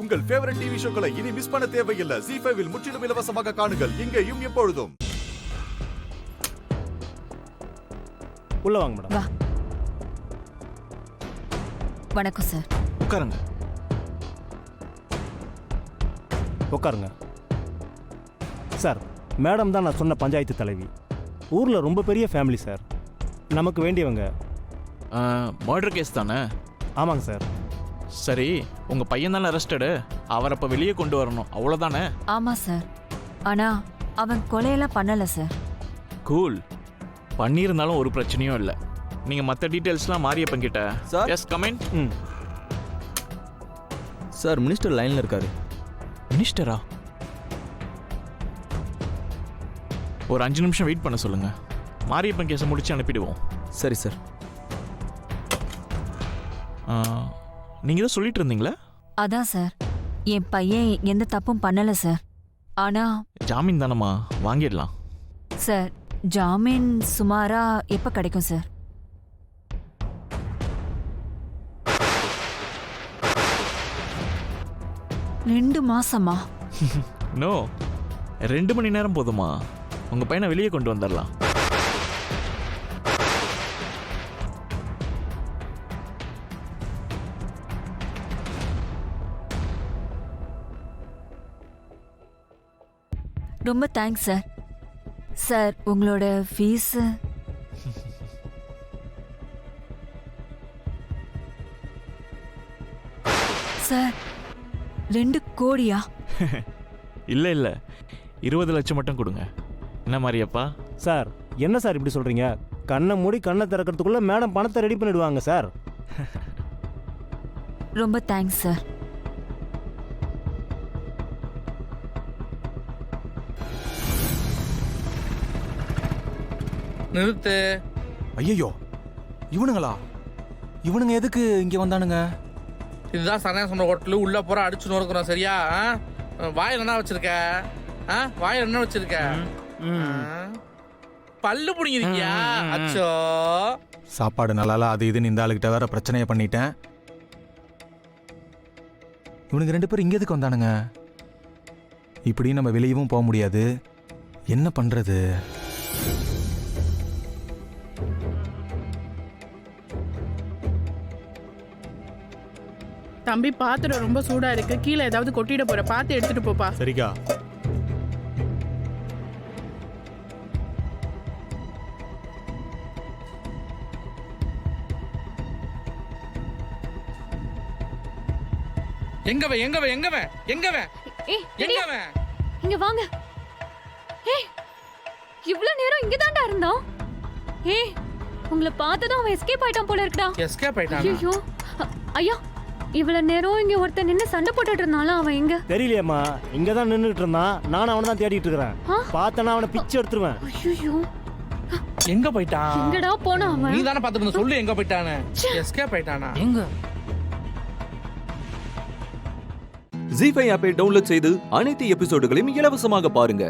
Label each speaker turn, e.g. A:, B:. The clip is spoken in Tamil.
A: உங்கள் ஃபேவரட் டிவி ஷோக்களை இனி மிஸ் பண்ண தேவையில்லை. ZEE5 இல் முற்றிலும் இலவசமாக காணுங்கள். இங்கேயும் எப்பொழுதும்.
B: உள்ள வாங்க மேடம்.
C: வா. வணக்கம் சார்.
B: உட்காருங்க. உட்காருங்க சார். மேடம் தான் நான் சொன்ன பஞ்சாயத்து தலைவி. ஊரில் ரொம்ப பெரிய ஃபேமிலி சார். நமக்கு வேண்டியவங்க.
D: மர்டர் கேஸ் தானே?
B: ஆமாங்க சார்.
D: சரி, உங்கள் பையன் தானே அரெஸ்டடு. அவரை அப்போ வெளியே கொண்டு வரணும், அவ்வளோதானே?
C: ஆமாம் சார். ஆனால் அவன் கொலையெல்லாம் பண்ணலை சார்.
D: கூல். பண்ணியிருந்தாலும் ஒரு பிரச்சனையும் இல்லை. நீங்கள் மற்ற டீட்டெயில்ஸ்லாம் மாரியப்பன் கிட்ட.
E: Sir.
D: Yes comment.
E: Sir, minister லைனில் இருக்காரு.
D: மினிஸ்டரா? ஒரு 5 நிமிஷம் வெயிட் பண்ண சொல்லுங்க. மாரியப்பன் கேஸை முடிச்சு அனுப்பிடுவோம்.
E: சரி சார்.
D: நீங்கள் தான் சொல்லிட்டு இருந்தீங்களே?
C: அதான் சார், என் பையன் எந்த தப்பும் பண்ணலை சார். ஆனால்
D: ஜாமீன் தானம்மா, வாங்கிடலாம்.
C: சார், ஜாமீன் சுமாரா எப்போ கிடைக்கும் சார்? ரெண்டு மாசமா?
D: நோ, 2 மணி நேரம் போதுமா? உங்கள் பையனை வெளியே கொண்டு வந்துடலாம்.
C: ரொம்ப தேங்க்ஸ் சார். சார், உங்களோட ஃபீஸ்? சார், 2 கோடியா?
D: இல்லை இல்லை, 20 லட்சம் மட்டும் கொடுங்க. என்ன மாரியப்பா?
B: சார், என்ன சார் இப்படி சொல்கிறீங்க? கண்ணை மூடி கண்ணை திறக்கிறதுக்குள்ளே மேடம் பணத்தை ரெடி பண்ணிடுவாங்க சார்.
C: ரொம்ப தேங்க்ஸ் சார்.
F: நிறுத்து.
E: ஐயோ, இவனுங்களா? இவனுங்க எதுக்கு இங்கே வந்தானுங்க?
F: இதுதான் சனையா சொன்ன ஹோட்டலு. உள்ள போற அடிச்சு நோக்கிறோம். சரியா? வாயில் என்ன வச்சிருக்க? வாயில் என்ன வச்சிருக்க? பல்லு புடிங்கிருக்கியா? அச்சோ,
E: சாப்பாடு நல்லால அது இதுன்னு இந்த ஆளுகிட்ட வேற பிரச்சனையை பண்ணிட்டேன். இவனுங்க 2 பேரும் இங்கே எதுக்கு வந்தானுங்க? இப்படி நம்ம வெளியவும் போக முடியாது. என்ன பண்றது?
G: தம்பி, பாத்திரம் ரொம்ப சூடா இருக்கு. கீழே ஏதாவது கொட்டிட போற, பார்த்து எடுத்துட்டு போப்பா.
B: சரிக்கா.
F: எங்கவன் எங்கவன் எங்கவன் எங்கவன் எங்கவன்?
H: இங்க வாங்க. ஏய், இவ்ளோ நேரம் இங்க தான்டா இருந்தோம். ஏய், உங்களை பார்த்ததும் அவன் எஸ்கேப் ஆயிட்டான் போல இருக்குடா.
F: எஸ்கேப் ஆயிட்டான்?
H: ஐயோ ஐயா, இவ்வளவு நேரம் இங்க ஒருத்தன் நின்னு சண்டை போட்டுட்டு இருந்தாலும் அவன் எங்க?
B: தெரியலையம்மா, இங்கே தான் நின்றுட்டு இருந்தான். நானும் அவனை தான் தேடிட்டு இருக்கிறேன். பார்த்தனா அவனை பிச்சு எடுத்துருவேன்.
H: ஐயோ,
F: எங்க போயிட்டான்?
H: எங்கடா போனா அவன்?
F: நீ தானே பாத்துட்டு இருந்த, சொல்லு எங்க போயிட்டானு. எஸ்கேப் ஆயிட்டானா? எங்க?
I: ZEE5 ஆப்பை டவுன்லோட் செய்து அனைத்து எபிசோடுகளையும் இலவசமாக பாருங்க.